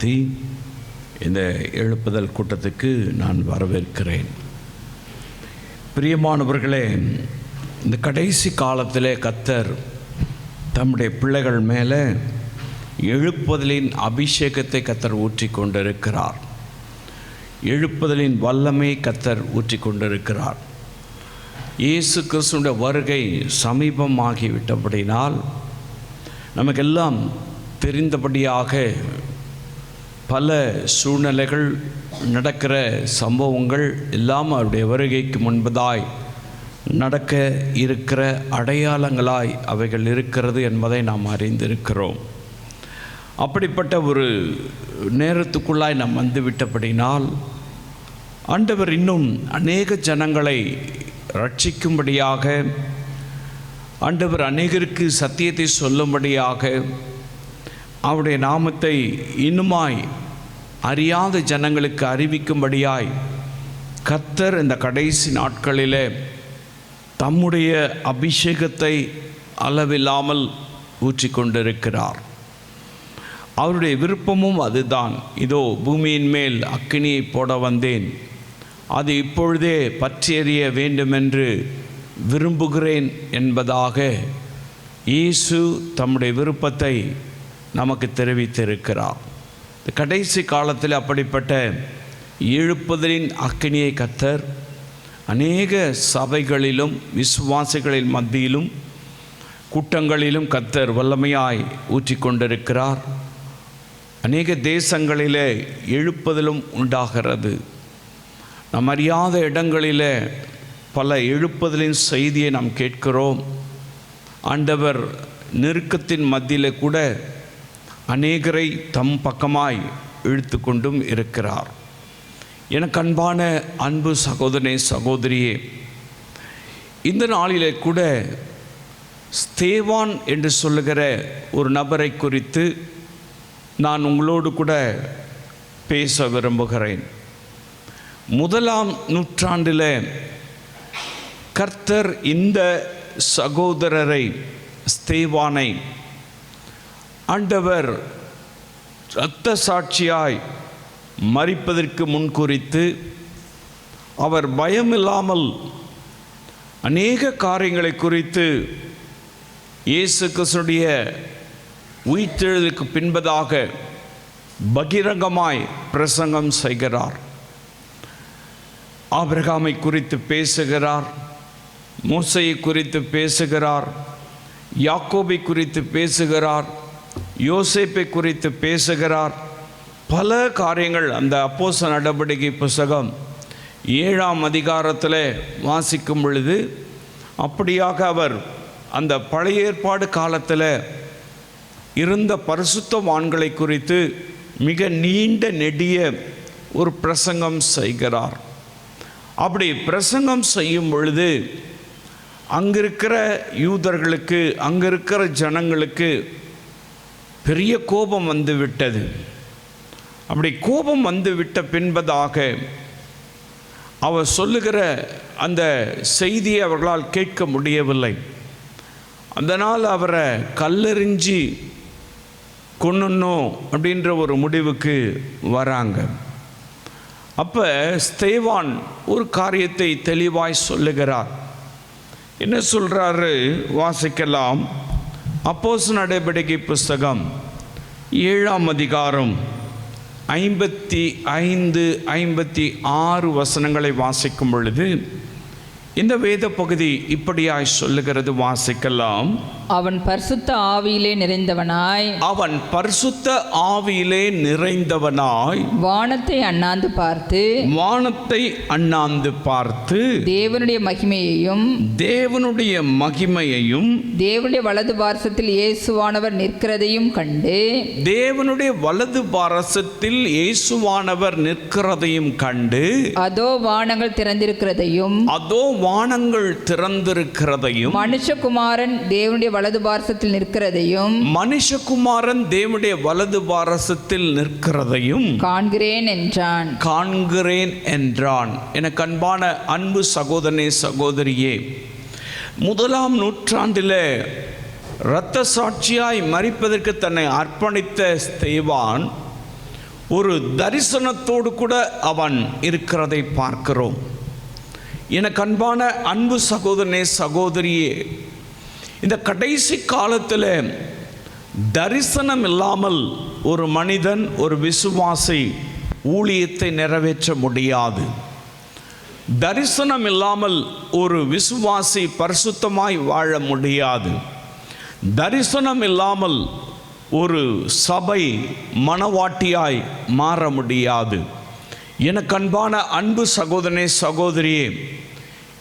வாழ்த்தி இந்த எழுப்புதல் கூட்டத்துக்கு நான் வரவேற்கிறேன். பிரியமானவர்களே, இந்த கடைசி காலத்திலே கர்த்தர் தம்முடைய பிள்ளைகள் மேலே எழுப்புதலின் அபிஷேகத்தை கர்த்தர் ஊற்றி கொண்டிருக்கிறார். எழுப்புதலின் வல்லமை கர்த்தர் ஊற்றி கொண்டிருக்கிறார். இயேசு கிறிஸ்துவின் வருகை சமீபமாகிவிட்டபடினால் நமக்கெல்லாம் தெரிந்தபடியாக பல சூழ்நிலைகள் நடக்கிற சம்பவங்கள் எல்லாம் அவருடைய வருகைக்கு முன்பதாய் நடக்க இருக்கிற அடையாளங்களாய் அவைகள் இருக்கிறது என்பதை நாம் அறிந்திருக்கிறோம். அப்படிப்பட்ட ஒரு நேரத்துக்குள்ளாய் நாம் வந்துவிட்டபடினால் ஆண்டவர் இன்னும் அநேக ஜனங்களை ரட்சிக்கும்படியாக, ஆண்டவர் அநேகருக்கு சத்தியத்தை சொல்லும்படியாக, அவருடைய நாமத்தை இன்னுமாய் அறியாத ஜனங்களுக்கு அறிவிக்கும்படியாய் கர்த்தர் இந்த கடைசி நாட்களிலே தம்முடைய அபிஷேகத்தை அளவில்லாமல் ஊற்றி கொண்டிருக்கிறார். அவருடைய விருப்பமும் அதுதான். இதோ பூமியின் மேல் அக்கினியை போட வந்தேன், அது இப்பொழுதே பற்றி எறிய வேண்டுமென்று விரும்புகிறேன் என்பதாக இயேசு தம்முடைய விருப்பத்தை நமக்கு தெரிவித்திருக்கிறார். கடைசி காலத்தில் அப்படிப்பட்ட எழுப்புதலின் அக்கினியை கர்த்தர் அநேக சபைகளிலும் விசுவாசிகளின் மத்தியிலும் கூட்டங்களிலும் கர்த்தர் வல்லமையாய் ஊற்றி கொண்டிருக்கிறார். அநேக தேசங்களிலே எழுப்புதலும் உண்டாகிறது. நாம் அறியாத இடங்களிலே பல எழுப்புதலின் செய்தியை நாம் கேட்கிறோம். ஆண்டவர் நெருக்கத்தின் மத்தியில் கூட அநேகரை தம் பக்கமாய் இழுத்து கொண்டும் இருக்கிறார். எனக்கு அன்பான அன்பு சகோதரனே, சகோதரியே, இந்த நாளிலே கூட ஸ்தேவான் என்று சொல்லுகிற ஒரு நபரை குறித்து நான் உங்களோடு கூட பேச விரும்புகிறேன். 1ஆம் நூற்றாண்டில் கர்த்தர் இந்த சகோதரரை, ஸ்தேவானை, ஆண்டவர் இரத்த சாட்சியாய் மரிப்பதற்கு முன்குறித்து அவர் பயமில்லாமல் அநேக காரியங்களை குறித்து இயேசு கிறிஸ்துவினுடைய உயிர்த்தெழுதலுக்கு பின்பதாக பகிரங்கமாய் பிரசங்கம் செய்கிறார். ஆபிரகாமை குறித்து பேசுகிறார், மோசேயை குறித்து பேசுகிறார், யாக்கோபை குறித்து பேசுகிறார், யோசேப்பை குறித்து பேசுகிறார். பல காரியங்கள் அந்த அப்போஸ்தலர் நடவடிக்கை புத்தகம் 7ஆம் அதிகாரத்தில் வாசிக்கும் பொழுது அப்படியாக அவர் அந்த பழைய ஏற்பாடு காலத்தில் இருந்த பரிசுத்தவான்களை குறித்து மிக நீண்ட நெடிய ஒரு பிரசங்கம் செய்கிறார். அப்படி பிரசங்கம் செய்யும் பொழுது அங்கிருக்கிற யூதர்களுக்கு, அங்கிருக்கிற ஜனங்களுக்கு பெரிய கோபம் வந்து விட்டது. அப்படி கோபம் வந்து விட்ட பின்பதாக அவர் சொல்லுகிற அந்த செய்தியை அவர்களால் கேட்க முடியவில்லை. அதனால் அவரை கல்லெறிஞ்சி கொன்னணும் அப்படின்ற ஒரு முடிவுக்கு வராங்க. அப்போ ஸ்தேவான் ஒரு காரியத்தை தெளிவாய் சொல்லுகிறார். என்ன சொல்கிறாரு வாசிக்கலாம். அப்போஸ்தலர் நடவடிக்கை புத்தகம் 7ஆம் அதிகாரம் 55, 56 வசனங்களை வாசிக்கும் பொழுது இந்த வேத பகுதி இப்படியாய் சொல்லுகிறது. வாசிக்கலாம். அவன் பரிசுத்த ஆவியிலே நிறைந்தவனாய், அவன் பரிசுத்த ஆவியிலே நிறைந்தவனாய் வானத்தை அண்ணாந்து பார்த்து, வானத்தை அண்ணாந்து பார்த்து தேவனுடைய மகிமையையும், தேவனுடைய மகிமையையும், தேவனுடைய வலது பாரசத்தில் இயேசுவானவர் நிற்கிறதையும் கண்டு, தேவனுடைய வலது பாரசத்தில் இயேசுவானவர் நிற்கிறதையும் கண்டு, அதோ வானங்கள் திறந்திருக்கிறதையும், அதோ வானங்கள் திறந்திருக்கிறதையும், மனுஷகுமாரன் தேவனுடைய வலது பாரசத்தில் நிற்கிறதையும், மனுஷகுமாரன் தேவனுடைய வலது பாரசத்தில் நிற்கிறதையும் காண்கிறேன் என்றான். காண்கிறேன் என்றான். எனக்கு அன்பான அன்பு சகோதரனே, சகோதரியே, 1ஆம் நூற்றாண்டில் இரத்த சாட்சியாய் மரிப்பதற்கு தன்னை அர்ப்பணித்த ஸ்தேவான் ஒரு தரிசனத்தோடு கூட அவன் இருக்கிறதை பார்க்கிறோம். எனக்கு அன்பான அன்பு சகோதரனே சகோதரியே, இந்த கடைசி காலத்தில் தரிசனம் இல்லாமல் ஒரு மனிதன், ஒரு விசுவாசி ஊழியத்தை நிறைவேற்ற முடியாது. தரிசனம் இல்லாமல் ஒரு விசுவாசி பரிசுத்தமாய் வாழ முடியாது. தரிசனம் இல்லாமல் ஒரு சபை மனவாட்டியாய் மாற முடியாது. எனக்கு அன்பான அன்பு சகோதரனே சகோதரியே,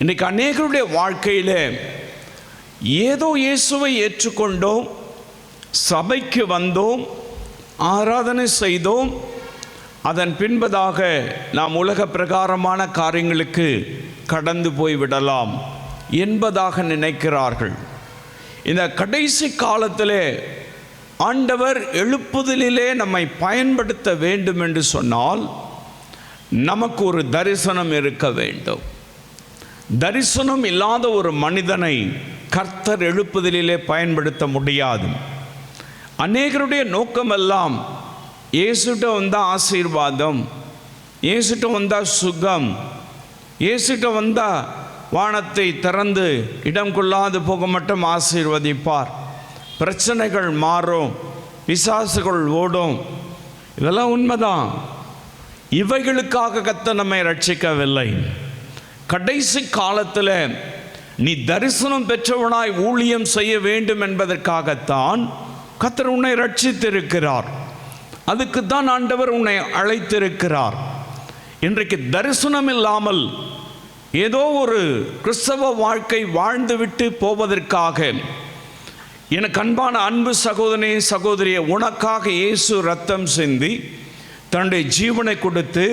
இன்றைக்கு அநேகருடைய வாழ்க்கையில் ஏதோ இயேசுவை ஏற்றுக்கொண்டோம், சபைக்கு வந்தோம், ஆராதனை செய்தோம், அதன் பின்பதாக நாம் உலக பிரகாரமான காரியங்களுக்கு கடந்து போய்விடலாம் என்பதாக நினைக்கிறார்கள். இந்த கடைசி காலத்திலே ஆண்டவர் எழுப்புதலிலே நம்மை பயன்படுத்த வேண்டும் என்று சொன்னால் நமக்கு ஒரு தரிசனம் இருக்க வேண்டும். தரிசனம் இல்லாத ஒரு மனிதனை கர்த்தர் எழுப்புதலிலே பயன்படுத்த முடியாது. அநேகருடைய நோக்கமெல்லாம் இயேசுட்ட வந்தால் ஆசீர்வாதம், இயேசுட்ட வந்தால் சுகம், இயேசுட்ட வந்தால் வானத்தை திறந்து இடம் கொள்ளாது போக மட்டும் ஆசீர்வதிப்பார், பிரச்சனைகள் மாறும், பிசாசுகள் ஓடும். இதெல்லாம் உண்மைதான். இவைகளுக்காக கர்த்தர் நம்மை ரட்சிக்கவில்லை. கடைசி காலத்தில் நீ தரிசனம் பெற்றவனாய் ஊழியம் செய்ய வேண்டும் என்பதற்காகத்தான் கர்த்தர் உன்னை ரட்சித்திருக்கிறார். அதுக்கு தான் ஆண்டவர் உன்னை அழைத்திருக்கிறார். இன்றைக்கு தரிசனம் இல்லாமல் ஏதோ ஒரு கிறிஸ்தவ வாழ்க்கை வாழ்ந்துவிட்டு போவதற்காக, எனக்கு அன்பான அன்பு சகோதரனே சகோதரியே, உனக்காக இயேசு ரத்தம் சிந்தி தன்னுடைய ஜீவனை கொடுத்து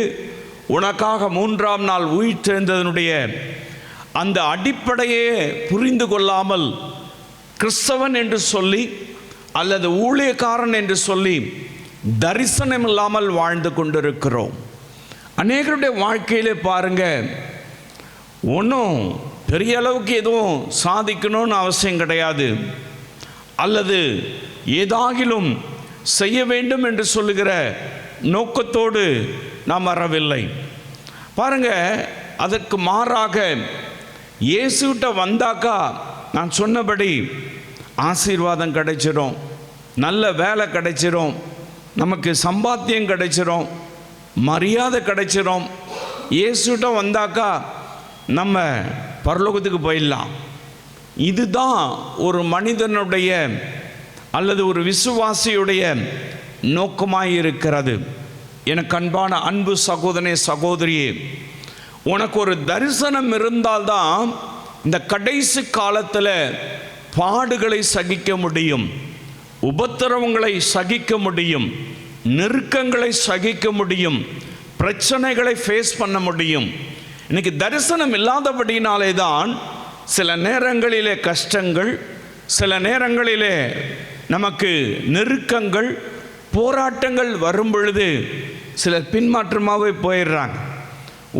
உனக்காக 3ஆம் நாள் உயிர்த்தெழுந்ததனுடைய அந்த அடிப்படையே புரிந்து கொள்ளாமல் கிறிஸ்தவன் என்று சொல்லி அல்லது ஊழியக்காரன் என்று சொல்லி தரிசனம் இல்லாமல் வாழ்ந்து கொண்டிருக்கிறோம். அநேகருடைய வாழ்க்கையிலே பாருங்க, ஒன்றும் பெரிய அளவுக்கு எதுவும் சாதிக்கணும்னு அவசியம் கிடையாது, அல்லது ஏதாகிலும் செய்ய வேண்டும் என்று சொல்லுகிற நோக்கத்தோடு நாம் வரவில்லை. பாருங்க, அதற்கு மாறாக இயேசுகிட்ட வந்தாக்கா நான் சொன்னபடி ஆசீர்வாதம் கிடைச்சிடும், நல்ல வேலை கிடைச்சிடும், நமக்கு சம்பாத்தியம் கிடைச்சிடும், மரியாதை கிடைச்சிடும். இயேசுகிட்ட வந்தாக்கா நம்ம பரலோகத்துக்கு போயிடலாம். இதுதான் ஒரு மனிதனுடைய அல்லது ஒரு விசுவாசியுடைய நோக்கமாய் இருக்கிறது. எனக்கு அன்பான அன்பு சகோதரனே சகோதரியே, உனக்கு ஒரு தரிசனம் இருந்தால்தான் இந்த கடைசி காலத்தில் பாடுகளை சகிக்க முடியும், உபத்திரவங்களை சகிக்க முடியும், நெருக்கங்களை சகிக்க முடியும், பிரச்சனைகளை ஃபேஸ் பண்ண முடியும். இன்னைக்கு தரிசனம் இல்லாதபடினாலே தான் சில நேரங்களிலே கஷ்டங்கள், சில நேரங்களிலே நமக்கு நெருக்கங்கள், போராட்டங்கள் வரும் பொழுது சிலர் பின்மாற்றமாகவே போயிடுறாங்க.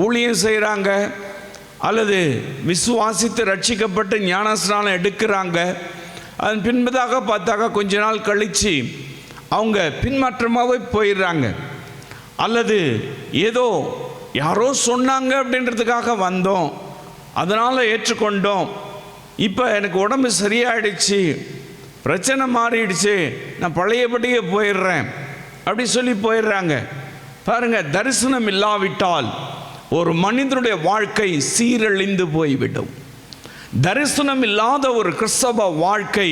ஊழியம் செய்கிறாங்க அல்லது விசுவாசித்து ரட்சிக்கப்பட்டு ஞானஸ்நானம் எடுக்கிறாங்க, அதன் பின்பதாக பார்த்தாக்கா கொஞ்ச நாள் கழித்து அவங்க பின்மாற்றமாகவே போயிடுறாங்க. அல்லது ஏதோ யாரோ சொன்னாங்க அப்படின்றதுக்காக வந்தோம், அதனால் ஏற்றுக்கொண்டோம், இப்போ எனக்கு உடம்பு சரியாயிடுச்சு, பிரச்சனை மாறிடுச்சு, நான் பழையபடியே போயிடுறேன் அப்படி சொல்லி போயிடுறாங்க. பாருங்கள், தரிசனம் இல்லாவிட்டால் ஒரு மனிதனுடைய வாழ்க்கை சீரழிந்து போய்விடும். தரிசனம் இல்லாத ஒரு கிறிஸ்தவ வாழ்க்கை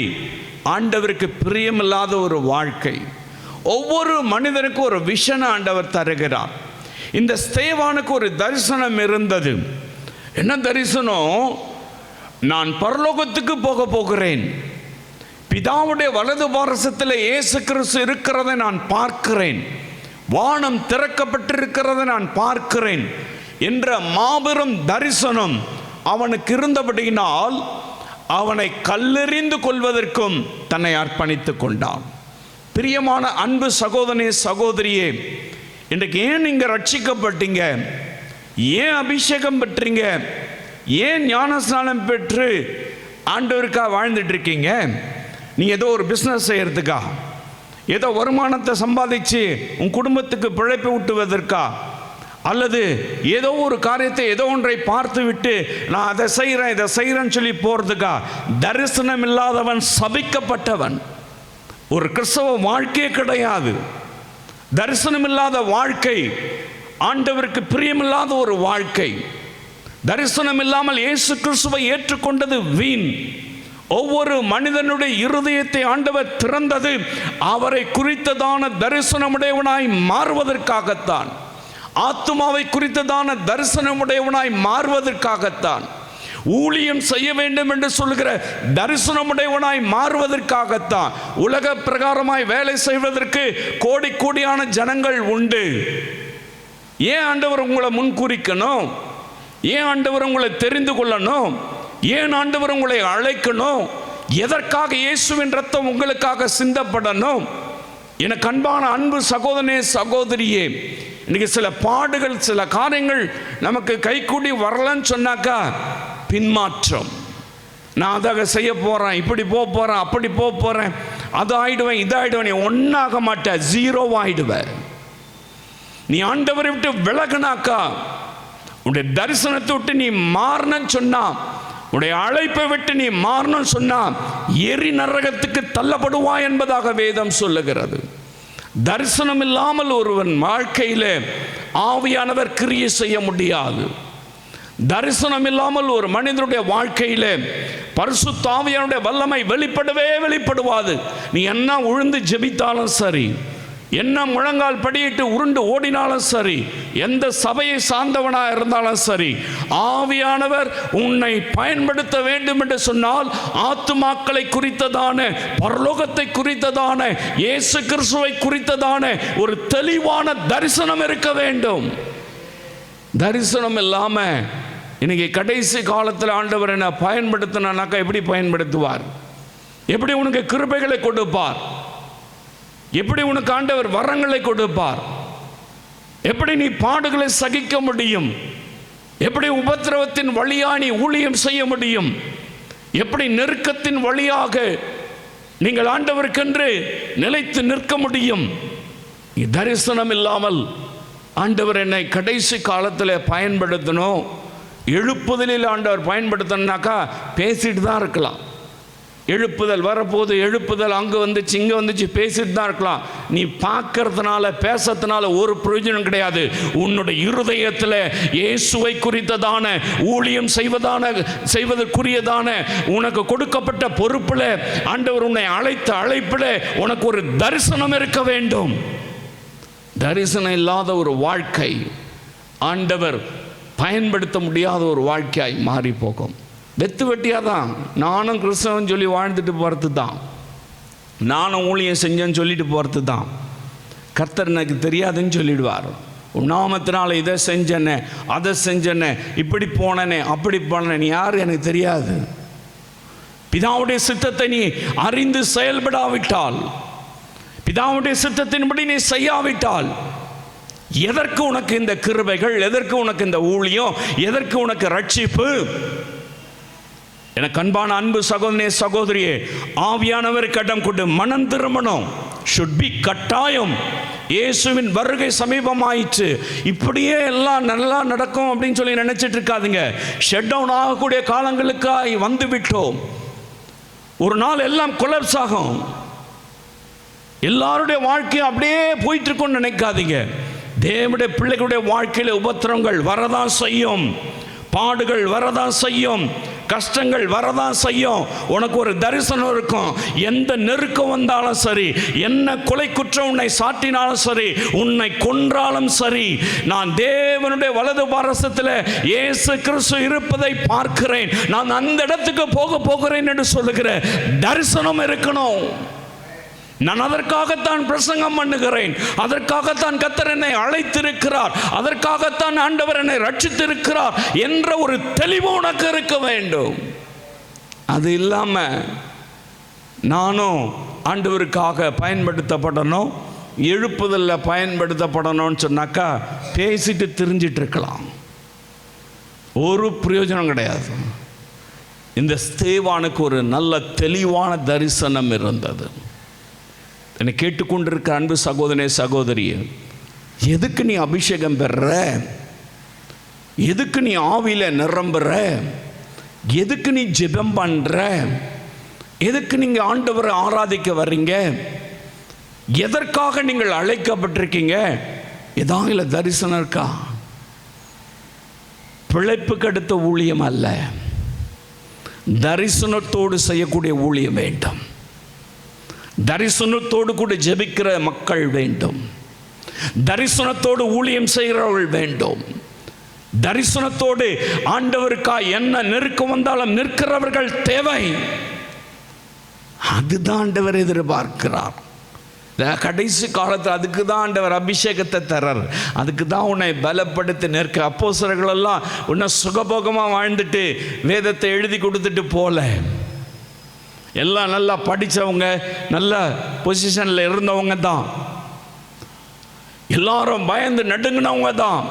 ஆண்டவருக்கு பிரியமில்லாத ஒரு வாழ்க்கை. ஒவ்வொரு மனிதனுக்கும் ஒரு விஷனை ஆண்டவர் தருகிறார். இந்த ஸ்தேவானுக்கு ஒரு தரிசனம் இருந்தது. என்ன தரிசனம்? நான் பரலோகத்துக்கு போக போகிறேன், பிதாவுடைய வலது பாரசத்தில் இயேசு கிறிஸ்து இருக்கிறதை நான் பார்க்கிறேன், வானம் திறக்கப்பட்டிருக்கிறதை நான் பார்க்கிறேன் என்ற மாபெரும் தரிசனம் அவனுக்கு இருந்தபடியினால் அவனை கல்லெறிந்து கொள்வதற்கும் தன்னை அர்ப்பணித்துக் கொண்டான். பிரியமான அன்பு சகோதரனே சகோதரியே, இன்றைக்கு ஏன் நீங்கள் ரட்சிக்கப்பட்டீங்க? ஏன் அபிஷேகம் பெற்றீங்க? ஏன் ஞானஸ்நானம் பெற்று ஆண்டவருக்காக வாழ்ந்துட்டு இருக்கீங்க? நீங்கள் ஏதோ ஒரு பிஸ்னஸ் செய்கிறதுக்கா? ஏதோ வருமானத்தை சம்பாதிச்சு உன் குடும்பத்துக்கு பிழைப்பு ஊட்டுவதற்கா, அல்லது ஏதோ ஒரு காரியத்தை ஏதோ ஒன்றை பார்த்து விட்டு நான் அதை செய்கிறேன் இதை செய்கிறேன்னு சொல்லி போகிறதுக்கா? தரிசனம் இல்லாதவன் சபிக்கப்பட்டவன். ஒரு கிறிஸ்தவ வாழ்க்கையே கிடையாது. தரிசனம் இல்லாத வாழ்க்கை ஆண்டவருக்கு பிரியமில்லாத ஒரு வாழ்க்கை. தரிசனம் இல்லாமல் இயேசு கிறிஸ்துவை ஏற்றுக்கொண்டது வீண். ஒவ்வொரு மனிதனுடைய இருதயத்தை ஆண்டவர் திறந்தது அவரை குறித்ததான தரிசனமுடையவனாய் மாறுவதற்காகத்தான். ஆத்துமாவை குறித்ததான தரிசனமுடையவனாய் மாறுவதற்காகத்தான். ஊழியம் செய்ய வேண்டும் என்று சொல்கிற தரிசனமுடையவனாய் மாறுவதற்காகத்தான். உலக பிரகாரமாய் வேலை செய்வதற்கு கோடி கோடியான ஜனங்கள் உண்டு. ஏன் ஆண்டவர் உங்களை முன்குறிக்கணும்? ஏன் ஆண்டவர் உங்களை தெரிந்து கொள்ளணும்? ஏன் ஆண்டவர் உங்களை அழைக்கணும்? எதற்காக இயேசுவின் ரத்தம் உங்களுக்காக சிந்தப்படணும்? எனக்கு அன்பான அன்பு சகோதரனே சகோதரியே, இன்னைக்கு சில பாடுகள் சில காரியங்கள் நமக்கு கைகூடி வரலன்னு சொன்னாக்கா பின்மாற்றம். நான் அதாக செய்ய போகிறேன், இப்படி போக போகிறேன், அப்படி போக போகிறேன், அது ஆயிடுவேன் இது ஆயிடுவேன். நீ ஒன்றாக மாட்ட, ஜீரோவாயிடுவேன். நீ ஆண்டவரை விட்டு விலகுனாக்கா, உன்னுடைய தரிசனத்தை விட்டு நீ மாறணும்னு சொன்னா, உன்னுடைய அழைப்பை விட்டு நீ மாறணும்னு சொன்னா எரி நரகத்துக்கு தள்ளப்படுவாய் என்பதாக வேதம் சொல்லுகிறது. தரிசனம் இல்லாமல் ஒருவன் வாழ்க்கையில் ஆவியானவர் கிரியை செய்ய முடியாது. தரிசனம் இல்லாமல் ஒரு மனிதனுடைய வாழ்க்கையில் பரிசுத்த ஆவியானுடைய வல்லமை வெளிப்படுவாது. நீ என்ன உழுந்து ஜெபித்தாலும் சரி, என்ன முழங்கால் படியிட்டு உருண்டு ஓடினாலும் சரி, எந்த சபையை சார்ந்தவனாக இருந்தாலும் சரி, ஆவியானவர் உன்னை பயன்படுத்த வேண்டும் என்று சொன்னால் ஆத்துமாக்களை குறித்ததான, பரலோகத்தை குறித்ததான, இயேசு கிறிஸ்துவை குறித்ததான ஒரு தெளிவான தரிசனம் இருக்க வேண்டும். தரிசனம் இல்லாம இன்னைக்கு கடைசி காலத்தில் ஆண்டவர் என்ன பயன்படுத்தினாக்கா எப்படி பயன்படுத்துவார்? எப்படி உனக்கு கிருபைகளை கொடுப்பார்? எப்படி உனக்கு ஆண்டவர் வரங்களை கொடுப்பார்? எப்படி நீ பாடுகளை சகிக்க முடியும்? எப்படி உபத்திரவத்தின் வழியாக நீ ஊழியம் செய்ய முடியும்? எப்படி நெருக்கத்தின் வழியாக நீங்கள் ஆண்டவருக்கென்று நிலைத்து நிற்க முடியும்? தரிசனம் இல்லாமல் ஆண்டவர் என்னை கடைசி காலத்தில் பயன்படுத்தணும், எழுப்புதலில் ஆண்டவர் பயன்படுத்தணும்னாக்கா பேசிட்டு தான் இருக்கலாம். எழுப்புதல் வரப்போது, எழுப்புதல் அங்கே வந்துச்சு இங்கே வந்துச்சு, பேசிட்டு தான் இருக்கலாம். நீ பார்க்கறதுனால பேசுறதுனால ஒரு பிரயோஜனம் கிடையாது. உன்னுடைய இருதயத்தில் இயேசுவை குறித்ததான ஊழியம் செய்வதற்குரியதான உனக்கு கொடுக்கப்பட்ட பொறுப்பில் ஆண்டவர் உன்னை அழைத்த அழைப்பில் உனக்கு ஒரு தரிசனம் இருக்க வேண்டும். தரிசனம் இல்லாத ஒரு வாழ்க்கை ஆண்டவர் பயன்படுத்த முடியாத ஒரு வாழ்க்கையாய் மாறி போகும். வெத்து வெட்டியாக தான் நானும் கிறிஸ்தவன் சொல்லி வாழ்ந்துட்டு போகிறது தான், நானும் ஊழியம் செஞ்சேன்னு சொல்லிட்டு போகிறது தான். கர்த்தர் எனக்கு தெரியாதுன்னு சொல்லிடுவார். நாமத்தினால இதை செஞ்சேனே அதை செஞ்சேனே இப்படி போனேனே அப்படி போனேன், நீ யார் எனக்கு தெரியாது. பிதாவுடைய சித்தத்தை நீ அறிந்து செயல்படாவிட்டால், பிதாவுடைய சித்தத்தின்படி நீ செய்யாவிட்டால், எதற்கு உனக்கு இந்த கிருபைகள்? எதற்கு உனக்கு இந்த ஊழியம்? எதற்கு உனக்கு ரட்சிப்பு? எனக்கு அன்பான அன்பு சகோதரனே சகோதரியே, ஆவியானவருக்கு இடம் கொண்டு மனம் திரும்பணும். ஷுட் பி கட்டாயம். இயேசுவின் வருகை சமீபமாயிற்று, இப்படியே எல்லாம் நல்லா நடக்கும் அப்படின்னு சொல்லி நினைச்சிட்டு இருக்காதுங்க. ஷட் டவுன் ஆகக்கூடிய காலங்களுக்காக வந்து விட்டோம். ஒரு நாள் எல்லாம் கொலாப்ஸ் ஆகும். எல்லாருடைய வாழ்க்கையும் அப்படியே போயிட்டு இருக்கும்னு நினைக்காதீங்க. தேவனுடைய பிள்ளைகளுடைய வாழ்க்கையில் உபத்திரங்கள் வரதான் செய்யும், பாடுகள் வரதான் செய்யும், கஷ்டங்கள் வரதான் செய்யும். உனக்கு ஒரு தரிசனம் இருக்கும். எந்த நெருக்கம் வந்தாலும் சரி, என்ன கொலை குற்றம் உன்னை சாட்டினாலும் சரி, உன்னை கொன்றாலும் சரி, நான் தேவனுடைய வலது பாரசத்தில் இயேசு கிறிஸ்து இருப்பதை பார்க்கிறேன், நான் அந்த இடத்துக்கு போகிறேன் என்று சொல்லுகிற தரிசனம் இருக்கணும். நான் அதற்காகத்தான் பிரசங்கம் பண்ணுகிறேன், அதற்காகத்தான் கர்த்தர் என்னை அழைத்திருக்கிறார், அதற்காகத்தான் ஆண்டவர் என்னை ரட்சித்திருக்கிறார் என்ற ஒரு தெளிவு உனக்கு இருக்க வேண்டும். அது இல்லாமல் நானும் ஆண்டவருக்காக பயன்படுத்தப்படணும், எழுப்புதலில் பயன்படுத்தப்படணும்னு சொன்னாக்கா பேசிட்டு திரிஞ்சிட்டு இருக்கலாம், ஒரு பிரயோஜனம் கிடையாது. இந்த ஸ்தேவானுக்கு ஒரு நல்ல தெளிவான தரிசனம் இருந்தது. என்னை கேட்டுக்கொண்டிருக்க அன்பு சகோதரனே சகோதரியே, எதுக்கு நீ அபிஷேகம் பெறுற? எதுக்கு நீ ஆவியில் நிரம்புற? எதுக்கு நீ ஜெபம் பண்ணுற? எதுக்கு நீங்கள் ஆண்டவரை ஆராதிக்க வர்றீங்க? எதற்காக நீங்கள் அழைக்கப்பட்டிருக்கீங்க? ஏதாவது தரிசனம் இருக்கா? பிழைப்புக்கு அடுத்த ஊழியம் அல்ல, தரிசனத்தோடு செய்யக்கூடிய ஊழியம் வேண்டும். தரிசனத்தோடு கூட ஜெபிக்கிற மக்கள் வேண்டும். தரிசனத்தோடு ஊழியம் செய்கிறவர்கள் வேண்டும். தரிசனத்தோடு ஆண்டவருக்காக என்ன நெருக்கம் வந்தாலும் நிற்கிறவர்கள் தேவை. அதுதான் ஆண்டவர் எதிர்பார்க்கிறார். கடைசி காலத்தில் அதுக்கு தான் ஆண்டவர் அபிஷேகத்தை தர்றார். அதுக்கு தான் உன்னை பலப்படுத்தி நிற்க. அப்போஸ்தலர்களெல்லாம் உன்னை சுகபோகமாக வாழ்ந்துட்டு வேதத்தை எழுதி கொடுத்துட்டு போல, எல்லாம் நல்லா படித்தவங்க, நல்ல பொசிஷனில் இருந்தவங்க தான், எல்லாரும் பயந்து நடுங்கினவங்க தான்.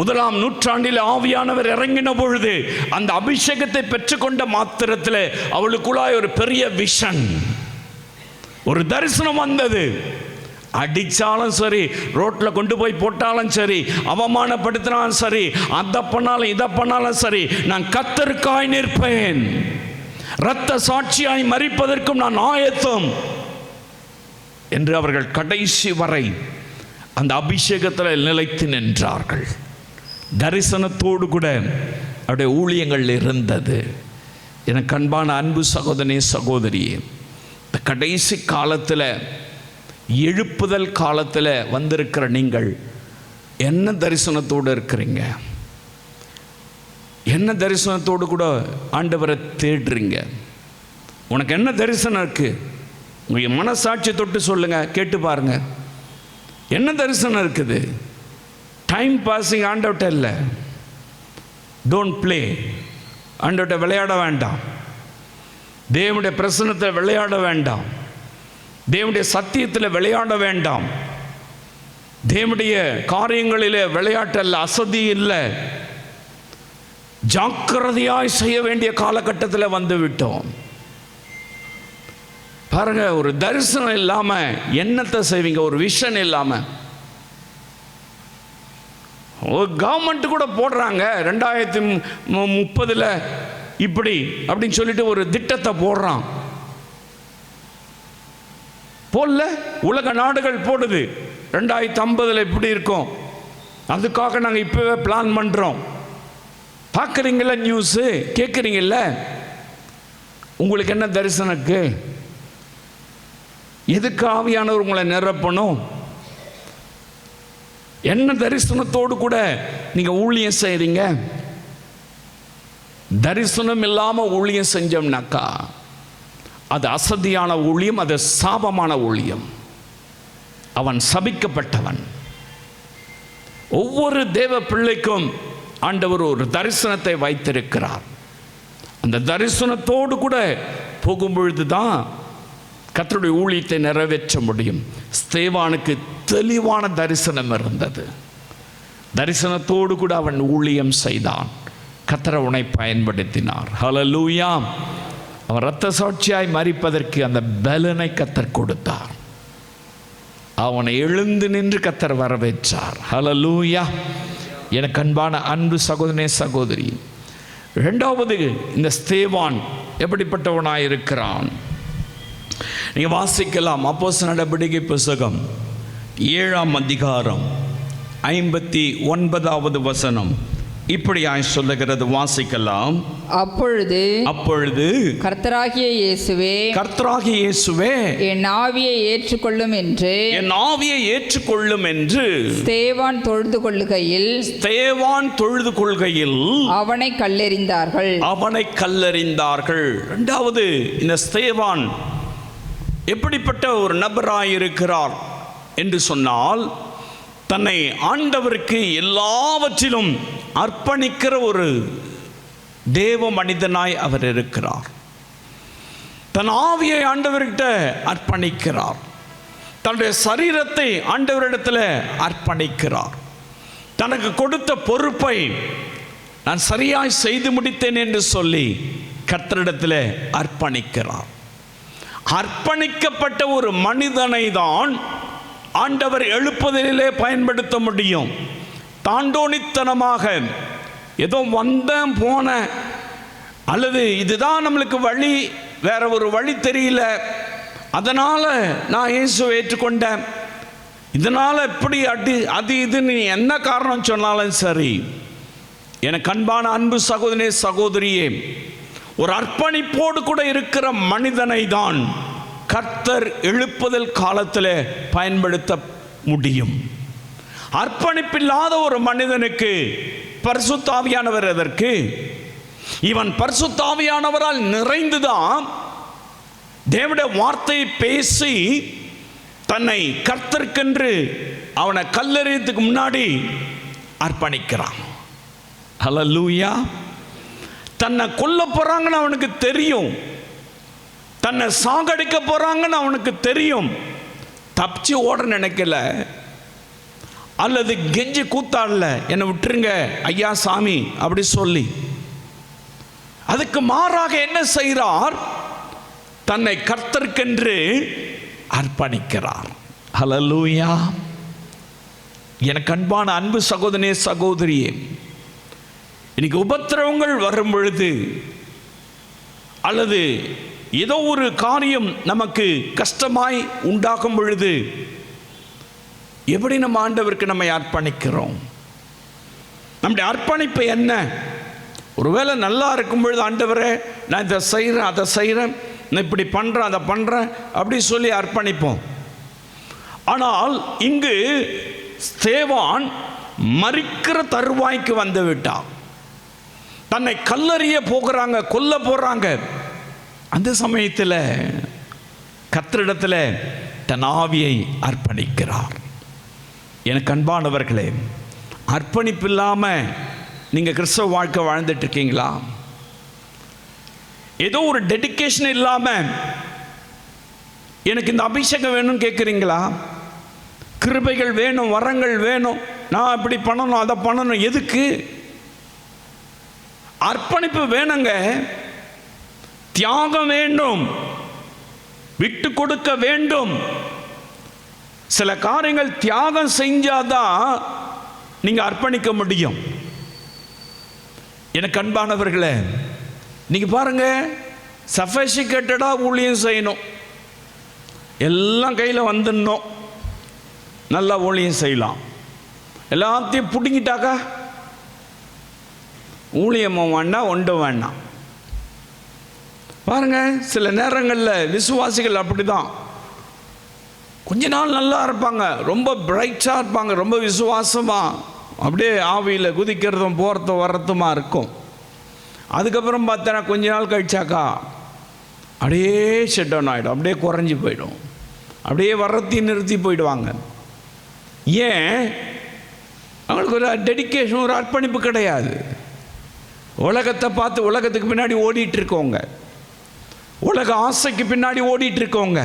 1ஆம் நூற்றாண்டில் ஆவியானவர் இறங்கின பொழுது அந்த அபிஷேகத்தை பெற்றுக்கொண்ட மாத்திரத்தில் அவளுக்குள்ளாய் ஒரு பெரிய விஷன், ஒரு தரிசனம் வந்தது. அடித்தாலும் சரி, ரோட்டில் கொண்டு போய் போட்டாலும் சரி, அவமானப்படுத்தினாலும் சரி, அதை பண்ணாலும் இதை பண்ணாலும் சரி, நான் கர்த்தருக்காய் நிற்பேன், இரத்த சாட்சியாய் மரிப்பதற்கும் நான் ஆயத்தம் என்று அவர்கள் கடைசி வரை அந்த அபிஷேகத்தில் நிலைத்து நின்றார்கள். தரிசனத்தோடு கூட அவருடைய ஊழியங்கள் இருந்தது. எனக்கு அன்பான அன்பு சகோதரனே சகோதரியே, இந்த கடைசி காலத்தில், எழுப்புதல் காலத்தில் வந்திருக்கிற நீங்கள் என்ன தரிசனத்தோடு இருக்கிறீங்க? என்ன தரிசனத்தோடு கூட ஆண்டவரை தேடுறீங்க? உனக்கு என்ன தரிசனம் இருக்குது? உங்கள் மனசாட்சி தொட்டு சொல்லுங்கள், கேட்டு பாருங்க. என்ன தரிசனம் இருக்குது? டைம் பாஸிங் ஆண்டவட்ட இல்லை. Don't play. ஆண்டவட்ட விளையாட வேண்டாம். தேவனுடைய பிரசன்னத்தை விளையாட வேண்டாம். தேவனுடைய சத்தியத்தில் விளையாட வேண்டாம். தேவனுடைய காரியங்களில் விளையாட்டல்ல, அசதி இல்லை. ஜாக்கிரதையாய் செய்ய வேண்டிய காலகட்டத்தில் வந்து விட்டோம். பாருங்க, ஒரு தரிசனம் இல்லாமல் என்னத்தை செய்வீங்க? ஒரு விஷன் இல்லாமல். ஒரு கவர்மெண்ட் கூட போடுறாங்க 2030 இப்படி அப்படின்னு சொல்லிட்டு ஒரு திட்டத்தை போடுறான். போடல, உலக நாடுகள் போடுது 2050 இப்படி இருக்கும், அதுக்காக நாங்கள் இப்போவே பிளான் பண்ணுறோம். பார்க்குறீங்களா நியூஸு, கேட்குறீங்கள? உங்களுக்கு என்ன தரிசனம் இருக்கு? எதுக்கு ஆவியானவர் உங்களை நிரப்பணும்? என்ன தரிசனத்தோடு கூட நீங்கள் ஊழியம் செய்கிறீங்க? தரிசனம் இல்லாமல் ஊழியம் செஞ்சோம்னாக்கா அது அசதியான ஊழியம், அது சாபமான ஊழியம். அவன் சபிக்கப்பட்டவன். ஒவ்வொரு தேவ பிள்ளைக்கும் ஆண்டவர் ஒரு தரிசனத்தை வைத்திருக்கிறார். அந்த தரிசனத்தோடு கூட போகும்பொழுது தான் கர்த்தருடைய ஊழியத்தை நிறைவேற்ற முடியும். ஸ்தேவானுக்கு தெளிவான தரிசனம் இருந்தது. தரிசனத்தோடு கூட அவன் ஊழியம் செய்தான். கர்த்தர் அவனை பயன்படுத்தினார். ஹல்லேலூயா. அவன் இரத்த சாட்சியாய் மரிப்பதற்கு அந்த பலனை கர்த்தர் கொடுத்தார். அவனை எழுந்து நின்று கர்த்தர் வரவேற்றார். ஹல்லேலூயா. எனக்கு அன்பான அன்பு சகோதரனே சகோதரி, இரண்டாவது, இந்த ஸ்தேவான் எப்படிப்பட்டவனாய் இருக்கிறான்? நீங்கள் வாசிக்கலாம். அப்போஸ்தலர் நடபடிக்கை புத்தகம் 7ஆம் அதிகாரம் 59வது வசனம் இப்படியாய் சொல்லுகிறது. வாசிக்கலாம். அப்பொழுது கர்த்தராகிய இயேசுவே என் ஆவியை ஏற்றுக்கொள்ளும் என்று ஸ்தேவான் தொழுது கொள்ளுகையில் அவனை கல்லெறிந்தார்கள். இரண்டாவது, இந்த ஸ்தேவான் எப்படிப்பட்ட ஒரு நபராயிருக்கிறார் என்று சொன்னால், தன்னை ஆண்டவருக்கு எல்லாவற்றிலும் அர்ப்பணிக்கிற ஒரு தேவ மனிதனாய் அவர் இருக்கிறார். தன் ஆவியை ஆண்டவர்கிட்ட அர்ப்பணிக்கிறார். தன்னுடைய சரீரத்தை ஆண்டவரிடத்தில் அர்ப்பணிக்கிறார். தனக்கு கொடுத்த பொறுப்பை நான் சரியாய் செய்து முடித்தேன் என்று சொல்லி கர்த்தரிடத்தில் அர்ப்பணிக்கிறார். அர்ப்பணிக்கப்பட்ட ஒரு மனிதனை தான் ஆண்டவர் எழுப்புதலிலே பயன்படுத்த முடியும். தாண்டோனித்தனமாக ஏதோ வந்தேன் போன, அல்லது இதுதான் நம்மளுக்கு வழி, வேற ஒரு வழி தெரியல, அதனால் நான் இயேசுவை ஏற்றுக்கொண்டேன், இதனால் எப்படி அது இதுன்னு என்ன காரணம் சொன்னாலும் சரி, எனக்கு அன்பான அன்பு சகோதரனே சகோதரியே, ஒரு அர்ப்பணிப்போடு கூட இருக்கிற மனிதனை தான் கர்த்தர் எழுப்புதல் காலத்தில் பயன்படுத்த முடியும். அர்ப்பணிப்பில்லாத ஒரு மனிதனுக்கு பரிசுத்த ஆவியானவர் எதற்கு? இவன் பரிசுத்த ஆவியானவரால் நிறைந்துதான் தேவனுடைய வார்த்தையை பேசி தன்னை கர்த்தருக்கென்று அவனை கல்லெறியத்துக்கு முன்னாடி அர்ப்பணிக்கிறான். ஹல்லேலூயா. தன்னை கொல்ல போறாங்கன்னு அவனுக்கு தெரியும், தன்னை சாகடிக்க போறாங்கன்னு அவனுக்கு தெரியும். தப்பிச்சு ஓட நினைக்கல, அல்லது கெஞ்சி கூத்தாடல, என்னை விட்டுருங்க ஐயா சாமி அப்படி சொல்லி. அதுக்கு மாறாக என்ன செய்கிறார்? தன்னை கர்த்தருக்கென்று அர்ப்பணிக்கிறார். ஹல்லேலூயா. எனக்கு அன்பான அன்பு சகோதரனே சகோதரியே, இன்னைக்கு உபத்திரவங்கள் வரும் பொழுது, அல்லது ஏதோ ஒரு காரியம் நமக்கு கஷ்டமாய் உண்டாகும் பொழுது, எப்படி நம்ம ஆண்டவருக்கு நம்மை அர்ப்பணிக்கிறோம்? நம்முடைய அர்ப்பணிப்பு என்ன? ஒருவேளை நல்லா இருக்கும் பொழுது, ஆண்டவரே நான் இதை செய்கிறேன் அதை செய்கிறேன், நான் இப்படி பண்ணுறேன் அதை பண்ணுறேன் அப்படி சொல்லி அர்ப்பணிப்போம். ஆனால் இங்கு ஸ்தேவான் மரிக்கிற தருவாய்க்கு வந்து விட்டான். தன்னை கல்லறிய போகிறாங்க, கொல்ல போகிறாங்க. அந்த சமயத்தில் கர்த்தரிடத்தில் தன் ஆவியை அர்ப்பணிக்கிறார். எனக்கு அன்பானவர்களே, அர்ப்பணிப்பு இல்லாமல் நீங்கள் கிறிஸ்தவ வாழ்க்கை வாழ்ந்துட்டு இருக்கீங்களா? ஏதோ ஒரு டெடிகேஷன் இல்லாமல் எனக்கு இந்த அபிஷேகம் வேணும்னு கேட்குறீங்களா? கிருபைகள் வேணும், வரங்கள் வேணும், நான் இப்படி பண்ணணும் அதை பண்ணணும். எதுக்கு? அர்ப்பணிப்பு வேணுங்க, தியாகம் வேண்டும், விட்டு கொடுக்க வேண்டும். சில காரியங்கள் தியாகம் செஞ்சாதான் நீங்க அர்ப்பணிக்க முடியும். எனக்கு அன்பானவர்களே, நீங்க பாருங்க, சஃபிசிகேட்டடா ஊழியம் செய்யணும், எல்லாம் கையில் வந்துடணும், நல்லா ஊழியம் செய்யலாம். எல்லாத்தையும் பிடுங்கிட்டாக்கா ஊழியமும் வேண்டாம், ஒன்றும் வேண்டாம். பாருங்க, சில நேரங்களில் விசுவாசிகள் அப்படிதான். கொஞ்ச நாள் நல்லா இருப்பாங்க, ரொம்ப பிரைட்டாக இருப்பாங்க, ரொம்ப விசுவாசமாக அப்படியே ஆவியில் குதிக்கிறதும் போகிறதும் வர்றதுமா இருக்கும். அதுக்கப்புறம் பார்த்தா கொஞ்ச நாள் கழிச்சாக்கா அப்படியே ஷட் டவுன் ஆகிடும், அப்படியே குறைஞ்சி போயிடும், அப்படியே வர்றதையும் நிறுத்தி போயிடுவாங்க. ஏன்? அவங்களுக்கு ஒரு டெடிகேஷன், ஒரு அர்ப்பணிப்பு கிடையாது. உலகத்தை பார்த்து உலகத்துக்கு பின்னாடி ஓடிட்டு இருக்கோங்க, உலக ஆசைக்கு பின்னாடி ஓடிட்டு இருக்கோங்க.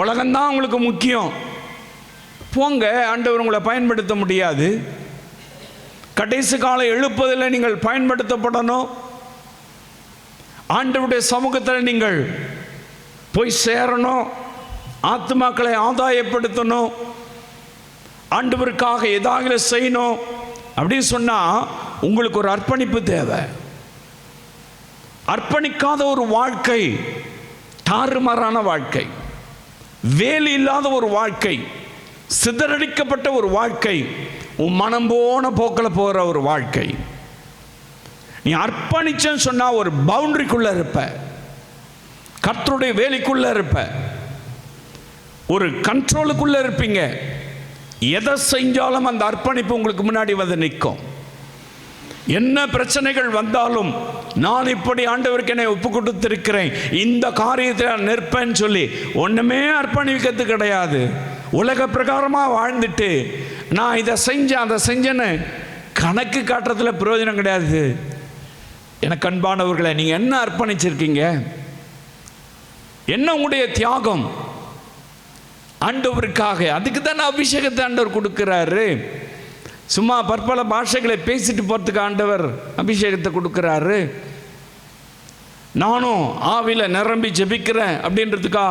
உலகம்தான் உங்களுக்கு முக்கியம். போங்க, ஆண்டவர் உங்களை பயன்படுத்த முடியாது. கடைசி கால எழுப்புதலில் நீங்கள் பயன்படுத்தப்படணும். ஆண்டவருடைய சமூகத்தில் நீங்கள் போய் சேரணும், ஆத்துமாக்களை ஆதாயப்படுத்தணும், ஆண்டவருக்காக ஏதாவது செய்யணும். அப்படின்னு சொன்னால் உங்களுக்கு ஒரு அர்ப்பணிப்பு தேவை. அர்ப்பணிக்காத ஒரு வாழ்க்கை தாறுமாறான வாழ்க்கை, வேலி இல்லாத ஒரு வாழ்க்கை, சிதறடிக்கப்பட்ட ஒரு வாழ்க்கை, உன் மனம் போன போக்கில் போகிற ஒரு வாழ்க்கை. நீ அர்ப்பணிச்சன்னு சொன்னால் ஒரு பவுண்டரிக்குள்ளே இருப்ப, கர்த்தருடைய வேலைக்குள்ளே இருப்ப, ஒரு கண்ட்ரோலுக்குள்ளே இருப்பீங்க. எதை செஞ்சாலும் அந்த அர்ப்பணிப்பு உங்களுக்கு முன்னாடி வந்து நிற்கும். என்ன பிரச்சனைகள் வந்தாலும் நான் இப்படி ஆண்டவருக்கு என்னை ஒப்பு கொடுத்திருக்கிறேன், இந்த காரியத்தில் நான் நிற்பேன்னு சொல்லி ஒன்றுமே அர்ப்பணிக்கிறது கிடையாது. உலக பிரகாரமாக வாழ்ந்துட்டு நான் இதை செஞ்சேன் அதை செஞ்சேன்னு கணக்கு காட்டுறதுல பிரயோஜனம் கிடையாது. எனக்கு அன்பானவர்களை, நீங்கள் என்ன அர்ப்பணிச்சிருக்கீங்க? என்ன உங்களுடைய தியாகம் ஆண்டவருக்காக? அதுக்கு தானே அபிஷேகத்தை ஆண்டவர் கொடுக்கிறாரு. சும்மா பற்பல பாஷைகளை பேசிட்டு போகிறதுக்கு ஆண்டவர் அபிஷேகத்தை கொடுக்கிறாரு. நானும் ஆவியில் நிரம்பி ஜெபிக்கிறேன் அப்படின்றதுக்கா